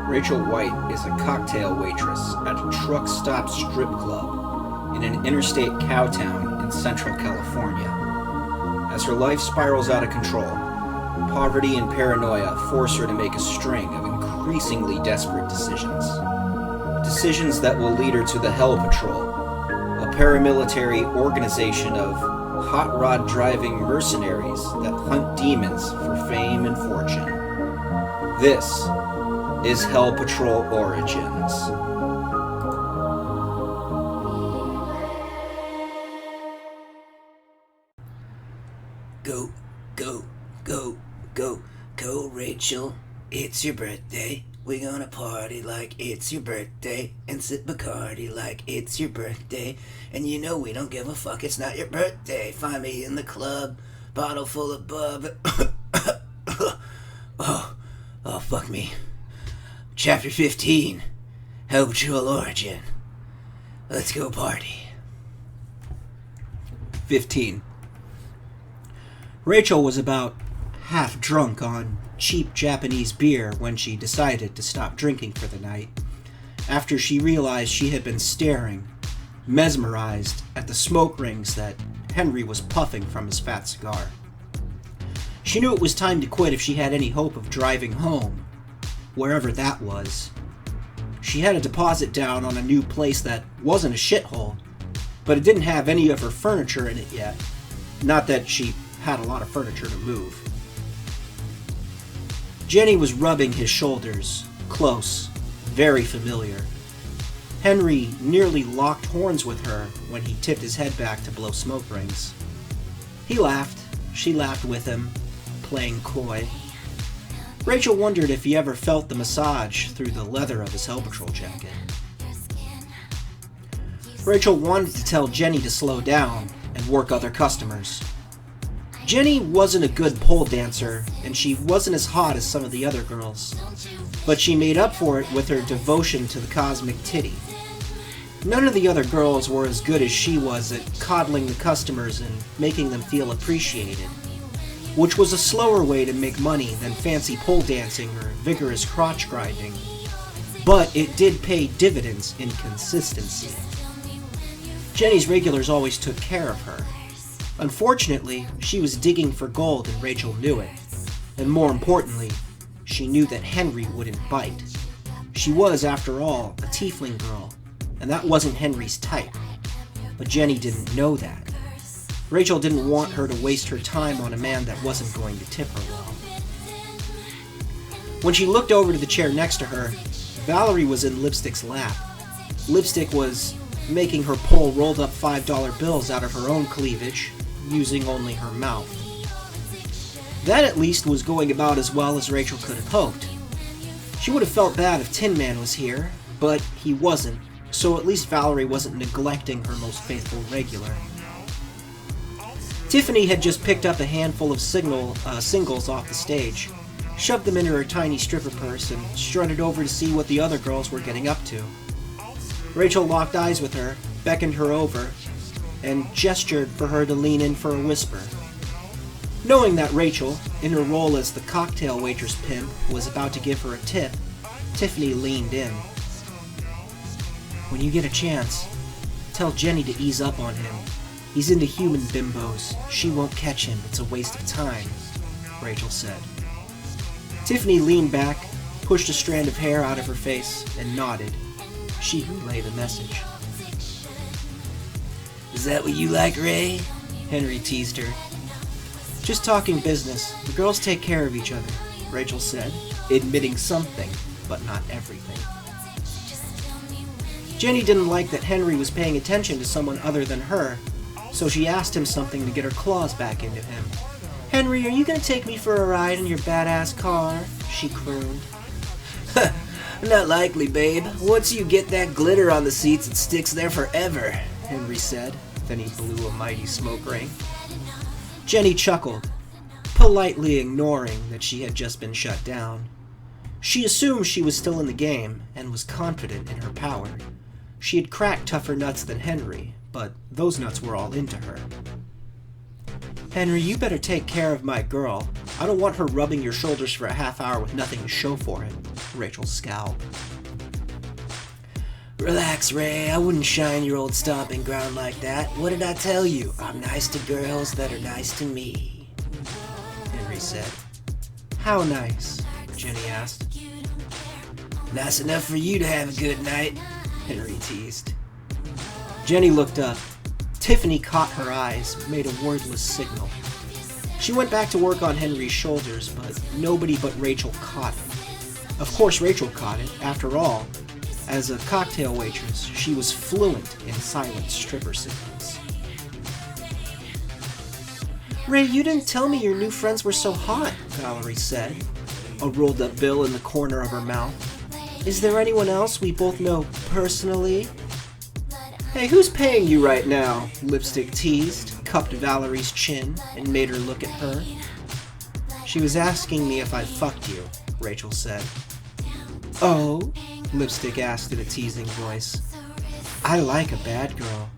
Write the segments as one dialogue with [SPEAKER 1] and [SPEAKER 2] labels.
[SPEAKER 1] Rachel White is a cocktail waitress at a truck stop strip club in an interstate cowtown in Central California. As her life spirals out of control, poverty and paranoia force her to make a string of increasingly desperate decisions. Decisions that will lead her to the Hell Patrol, a paramilitary organization of hot rod driving mercenaries that hunt demons for fame and fortune. This is Hell Patrol Origins.
[SPEAKER 2] Go, go, go, go, go, Rachel. It's your birthday. We're gonna party like it's your birthday and sip Bacardi like it's your birthday. And you know we don't give a fuck, it's not your birthday. Find me in the club, bottle full of bub. oh, fuck me. Chapter 15, Hell Patrol Origin. Let's go party.
[SPEAKER 1] 15. Rachel was about half drunk on cheap Japanese beer when she decided to stop drinking for the night, after she realized she had been staring, mesmerized, at the smoke rings that Henry was puffing from his fat cigar. She knew it was time to quit if she had any hope of driving home, wherever that was. She had a deposit down on a new place that wasn't a shithole, but it didn't have any of her furniture in it yet. Not that she had a lot of furniture to move. Jenny was rubbing his shoulders, close, very familiar. Henry nearly locked horns with her when he tipped his head back to blow smoke rings. He laughed, she laughed with him, playing coy. Rachel wondered if he ever felt the massage through the leather of his Hell Patrol jacket. Rachel wanted to tell Jenny to slow down and work other customers. Jenny wasn't a good pole dancer, and she wasn't as hot as some of the other girls, but she made up for it with her devotion to the cosmic titty. None of the other girls were as good as she was at coddling the customers and making them feel appreciated, which was a slower way to make money than fancy pole dancing or vigorous crotch grinding. But it did pay dividends in consistency. Jenny's regulars always took care of her. Unfortunately, she was digging for gold and Rachel knew it. And more importantly, she knew that Henry wouldn't bite. She was, after all, a tiefling girl, and that wasn't Henry's type. But Jenny didn't know that. Rachel didn't want her to waste her time on a man that wasn't going to tip her well. When she looked over to the chair next to her, Valerie was in Lipstick's lap. Lipstick was making her pull rolled up $5 bills out of her own cleavage, using only her mouth. That at least was going about as well as Rachel could have hoped. She would have felt bad if Tin Man was here, but he wasn't, so at least Valerie wasn't neglecting her most faithful regular. Tiffany had just picked up a handful of singles off the stage, shoved them into her tiny stripper purse, and strutted over to see what the other girls were getting up to. Rachel locked eyes with her, beckoned her over, and gestured for her to lean in for a whisper. Knowing that Rachel, in her role as the cocktail waitress pimp, was about to give her a tip, Tiffany leaned in. "When you get a chance, tell Jenny to ease up on him. He's into human bimbos. She won't catch him. It's a waste of time," Rachel said. Tiffany leaned back, pushed a strand of hair out of her face, and nodded. She relayed the message.
[SPEAKER 2] Is that what you like, Ray?
[SPEAKER 1] Henry teased her. "Just talking business. The girls take care of each other," Rachel said, admitting something, but not everything. Jenny didn't like that Henry was paying attention to someone other than her, so she asked him something to get her claws back into him. "Henry, are you going to take me for a ride in your badass car?" she crooned.
[SPEAKER 2] Not likely, babe. Once you get that glitter on the seats, it sticks there forever, Henry said.
[SPEAKER 1] Then he blew a mighty smoke ring. Jenny chuckled, politely ignoring that she had just been shut down. She assumed she was still in the game and was confident in her power. She had cracked tougher nuts than Henry, but those nuts were all into her. Henry, you better take care of my girl. I don't want her rubbing your shoulders for a half hour with nothing to show for it, Rachel scowled.
[SPEAKER 2] Relax, Ray. I wouldn't shine your old stomping ground like that. What did I tell you? I'm nice to girls that are nice to me, Henry said.
[SPEAKER 1] How nice? Jenny asked.
[SPEAKER 2] Nice enough for you to have a good night, Henry teased.
[SPEAKER 1] Jenny looked up. Tiffany caught her eyes, made a wordless signal. She went back to work on Henry's shoulders, but nobody but Rachel caught it. Of course Rachel caught it. After all, as a cocktail waitress, she was fluent in silent stripper signals. Ray, you didn't tell me your new friends were so hot, Valerie said, a rolled-up bill in the corner of her mouth. Is there anyone else we both know personally? Hey, who's paying you right now? Lipstick teased, cupped Valerie's chin, and made her look at her. She was asking me if I fucked you, Rachel said. Oh? Lipstick asked in a teasing voice. I like a bad girl.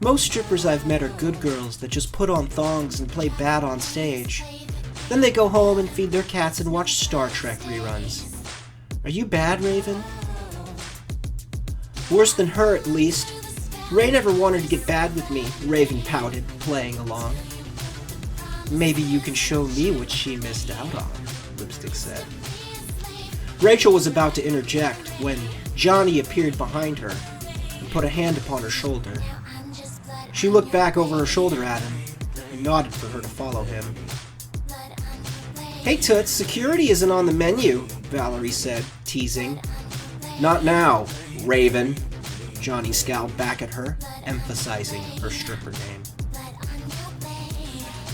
[SPEAKER 1] Most strippers I've met are good girls that just put on thongs and play bad on stage. Then they go home and feed their cats and watch Star Trek reruns. Are you bad, Raven? Worse than her, at least. Ray never wanted to get bad with me, Raven pouted, playing along. Maybe you can show me what she missed out on, Lipstick said. Rachel was about to interject when Johnny appeared behind her and put a hand upon her shoulder. She looked back over her shoulder at him and nodded for her to follow him. Hey Toots, security isn't on the menu, Valerie said, teasing. Not now, Raven. Johnny scowled back at her, emphasizing her stripper name.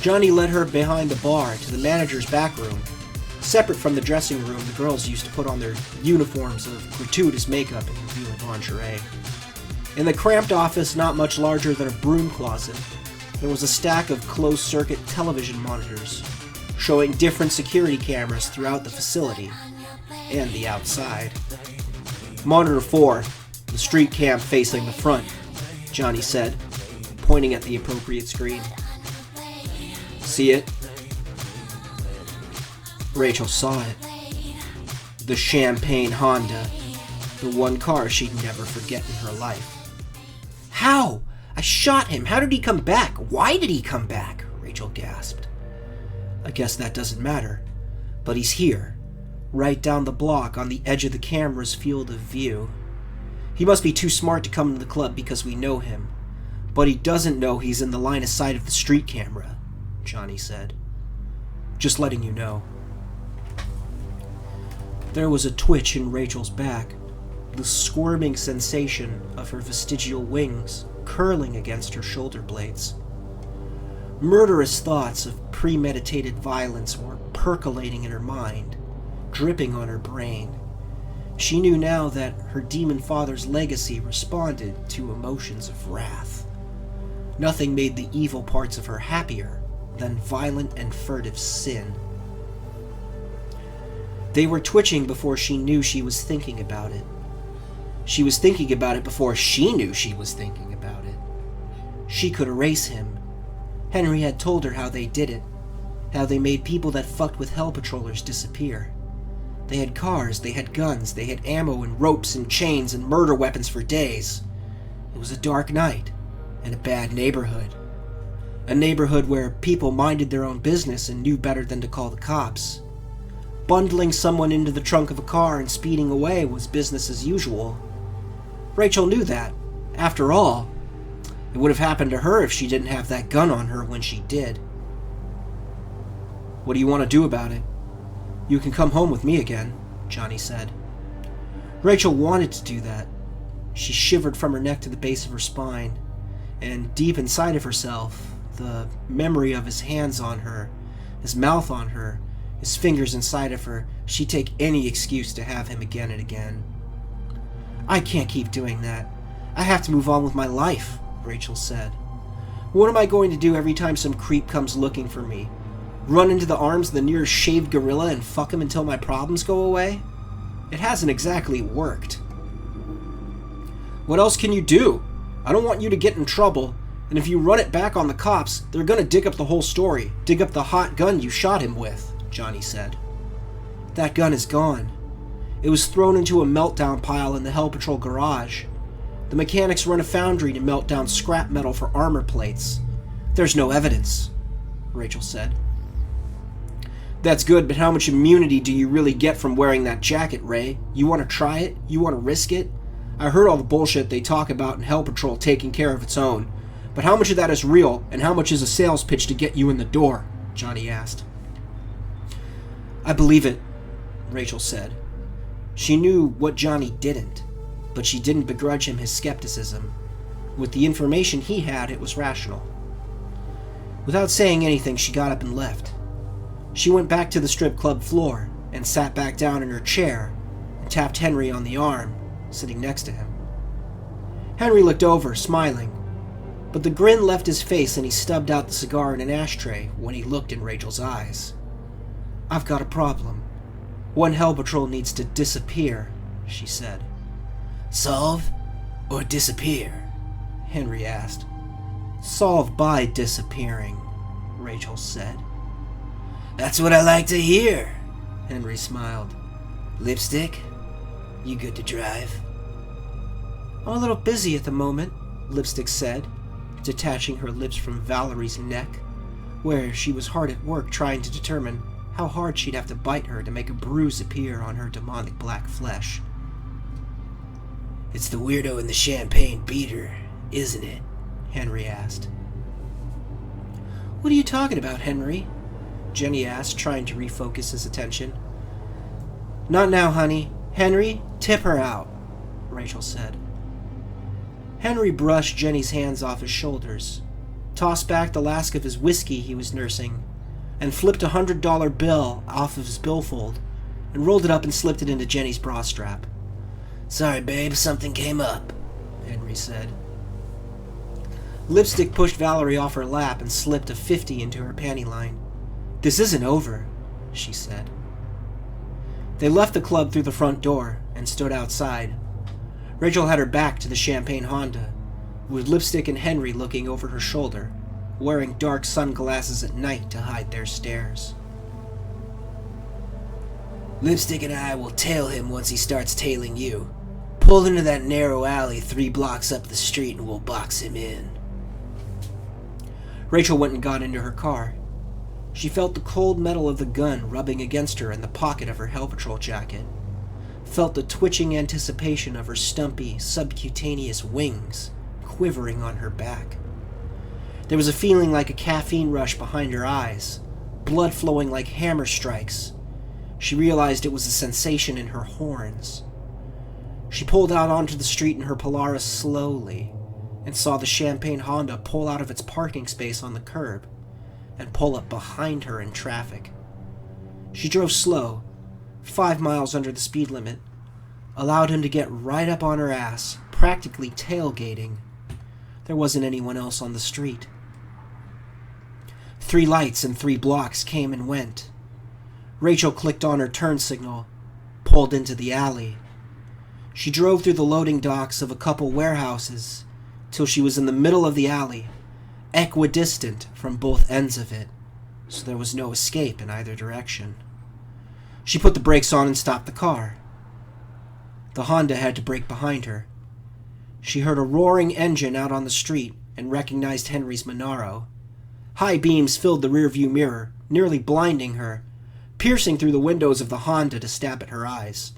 [SPEAKER 1] Johnny led her behind the bar to the manager's back room. Separate from the dressing room, the girls used to put on their uniforms of gratuitous makeup and revealing lingerie. In the cramped office, not much larger than a broom closet, there was a stack of closed-circuit television monitors, showing different security cameras throughout the facility and the outside. Monitor 4, the street cam facing the front, Johnny said, pointing at the appropriate screen. See it? Rachel saw it. The champagne Honda, the one car she'd never forget in her life. How? I shot him. How did he come back? Why did he come back? Rachel gasped. I guess that doesn't matter. But he's here, right down the block on the edge of the camera's field of view. He must be too smart to come to the club because we know him. But he doesn't know he's in the line of sight of the street camera, Johnny said. Just letting you know. There was a twitch in Rachel's back, the squirming sensation of her vestigial wings curling against her shoulder blades. Murderous thoughts of premeditated violence were percolating in her mind, dripping on her brain. She knew now that her demon father's legacy responded to emotions of wrath. Nothing made the evil parts of her happier than violent and furtive sin. They were twitching before she knew she was thinking about it. She was thinking about it before she knew she was thinking about it. She could erase him. Henry had told her how they did it, how they made people that fucked with Hell Patrollers disappear. They had cars, they had guns, they had ammo and ropes and chains and murder weapons for days. It was a dark night and a bad neighborhood. A neighborhood where people minded their own business and knew better than to call the cops. Bundling someone into the trunk of a car and speeding away was business as usual. Rachel knew that. After all, it would have happened to her if she didn't have that gun on her when she did. What do you want to do about it? You can come home with me again, Johnny said. Rachel wanted to do that. She shivered from her neck to the base of her spine, and deep inside of herself, the memory of his hands on her, his mouth on her, his fingers inside of her, She'd take any excuse to have him again and again. I can't keep doing that. I have to move on with my life, Rachel said. What am I going to do every time some creep comes looking for me? Run into the arms of the nearest shaved gorilla and fuck him until my problems go away? It hasn't exactly worked. What else can you do? I don't want you to get in trouble, and if you run it back on the cops, they're gonna dig up the whole story, dig up the hot gun you shot him with, Johnny said. That gun is gone. It was thrown into a meltdown pile in the Hell Patrol garage. The mechanics run a foundry to melt down scrap metal for armor plates. There's no evidence, Rachel said. That's good, but how much immunity do you really get from wearing that jacket, Ray? You want to try it? You want to risk it? I heard all the bullshit they talk about in Hell Patrol taking care of its own. But how much of that is real, and how much is a sales pitch to get you in the door? Johnny asked. I believe it, Rachel said. She knew what Johnny didn't, but she didn't begrudge him his skepticism. With the information he had, it was rational. Without saying anything, she got up and left. She went back to the strip club floor and sat back down in her chair and tapped Henry on the arm, sitting next to him. Henry looked over, smiling, but the grin left his face and he stubbed out the cigar in an ashtray when he looked in Rachel's eyes. I've got a problem. One Hell Patrol needs to disappear, she said.
[SPEAKER 2] Solve or disappear?
[SPEAKER 1] Henry asked. Solve by disappearing, Rachel said.
[SPEAKER 2] That's what I like to hear,
[SPEAKER 1] Henry smiled.
[SPEAKER 2] Lipstick, you good to drive?
[SPEAKER 1] I'm a little busy at the moment, Lipstick said, detaching her lips from Valerie's neck, where she was hard at work trying to determine how hard she'd have to bite her to make a bruise appear on her demonic black flesh.
[SPEAKER 2] It's the weirdo in the champagne beater, isn't it?
[SPEAKER 1] Henry asked. What are you talking about, Henry? Jenny asked, trying to refocus his attention. Not now, honey. Henry, tip her out, Rachel said. Henry brushed Jenny's hands off his shoulders, tossed back the flask of his whiskey he was nursing, and flipped a $100 bill off of his billfold and rolled it up and slipped it into Jenny's bra strap.
[SPEAKER 2] Sorry, babe, something came up,
[SPEAKER 1] Henry said. Lipstick pushed Valerie off her lap and slipped a 50 into her panty line. This isn't over, she said. They left the club through the front door and stood outside. Rachel had her back to the champagne Honda, with Lipstick and Henry looking over her shoulder, wearing dark sunglasses at night to hide their stares.
[SPEAKER 2] Lipstick and I will tail him once he starts tailing you. Pull into that narrow alley 3 blocks up the street and we'll box him in.
[SPEAKER 1] Rachel went and got into her car. She felt the cold metal of the gun rubbing against her in the pocket of her Hell Patrol jacket, felt the twitching anticipation of her stumpy, subcutaneous wings quivering on her back. There was a feeling like a caffeine rush behind her eyes, blood flowing like hammer strikes. She realized it was a sensation in her horns. She pulled out onto the street in her Polaris slowly and saw the champagne Honda pull out of its parking space on the curb and pull up behind her in traffic. She drove slow, 5 miles under the speed limit, allowed him to get right up on her ass, practically tailgating. There wasn't anyone else on the street. 3 lights and 3 blocks came and went. Rachel clicked on her turn signal, pulled into the alley. She drove through the loading docks of a couple warehouses till she was in the middle of the alley, equidistant from both ends of it, so there was no escape in either direction. She put the brakes on and stopped the car. The Honda had to brake behind her. She heard a roaring engine out on the street and recognized Henry's Monaro. High beams filled the rearview mirror, nearly blinding her, piercing through the windows of the Honda to stab at her eyes.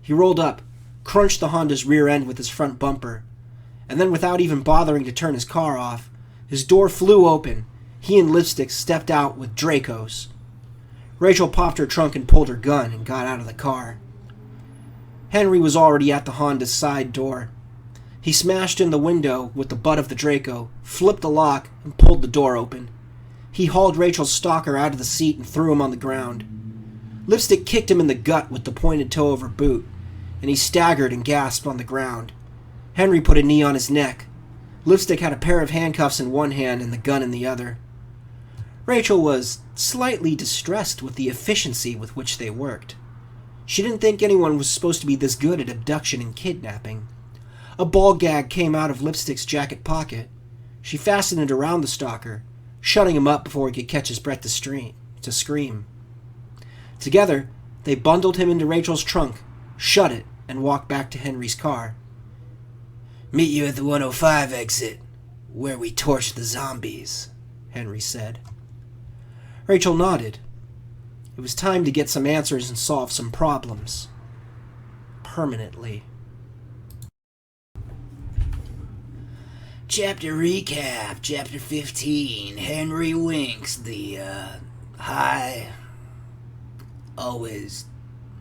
[SPEAKER 1] He rolled up, crunched the Honda's rear end with his front bumper, and then without even bothering to turn his car off, his door flew open. He and Lipstick stepped out with Dracos. Rachel popped her trunk and pulled her gun and got out of the car. Henry was already at the Honda's side door. He smashed in the window with the butt of the Draco, flipped the lock, and pulled the door open. He hauled Rachel's stalker out of the seat and threw him on the ground. Lipstick kicked him in the gut with the pointed toe of her boot, and he staggered and gasped on the ground. Henry put a knee on his neck. Lipstick had a pair of handcuffs in one hand and the gun in the other. Rachel was slightly distressed with the efficiency with which they worked. She didn't think anyone was supposed to be this good at abduction and kidnapping. A ball gag came out of Lipstick's jacket pocket. She fastened it around the stalker, shutting him up before he could catch his breath to scream. Together, they bundled him into Rachel's trunk, shut it, and walked back to Henry's car.
[SPEAKER 2] "Meet you at the 105 exit, where we torch the zombies," Henry said.
[SPEAKER 1] Rachel nodded. It was time to get some answers and solve some problems. Permanently.
[SPEAKER 2] Chapter recap, Chapter 15. Henry Winks, the, high... always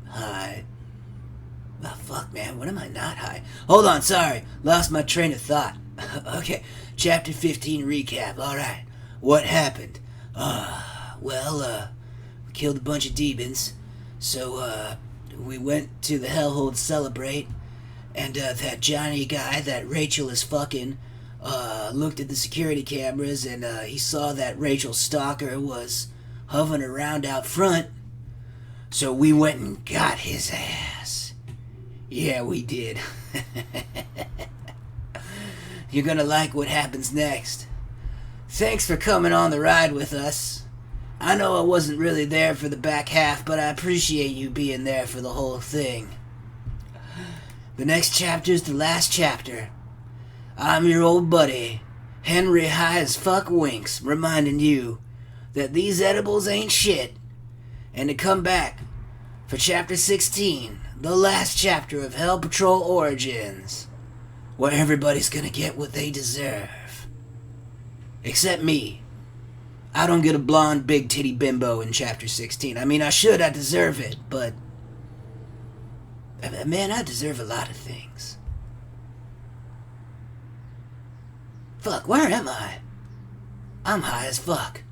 [SPEAKER 2] high... Oh, fuck, man, when am I not high? Hold on, sorry, lost my train of thought. Okay, Chapter 15 recap, alright. What happened? We killed a bunch of demons, so, we went to the hellhole to celebrate, and, that Johnny guy that Rachel is fucking, looked at the security cameras, and, he saw that Rachel's stalker was hovering around out front, so we went and got his ass. Yeah, we did. You're gonna like what happens next. Thanks for coming on the ride with us. I know I wasn't really there for the back half, but I appreciate you being there for the whole thing. The next chapter's the last chapter. I'm your old buddy, Henry High as Fuck Winks, reminding you that these edibles ain't shit, and to come back for Chapter 16, the last chapter of Hell Patrol Origins, where everybody's gonna get what they deserve. Except me. I don't get a blonde big titty bimbo in Chapter 16. I mean, I deserve it, but... man, I deserve a lot of things. Fuck, where am I? I'm high as fuck.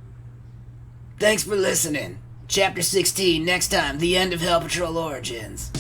[SPEAKER 2] Thanks for listening. Chapter 16, next time, the end of Hell Patrol Origins.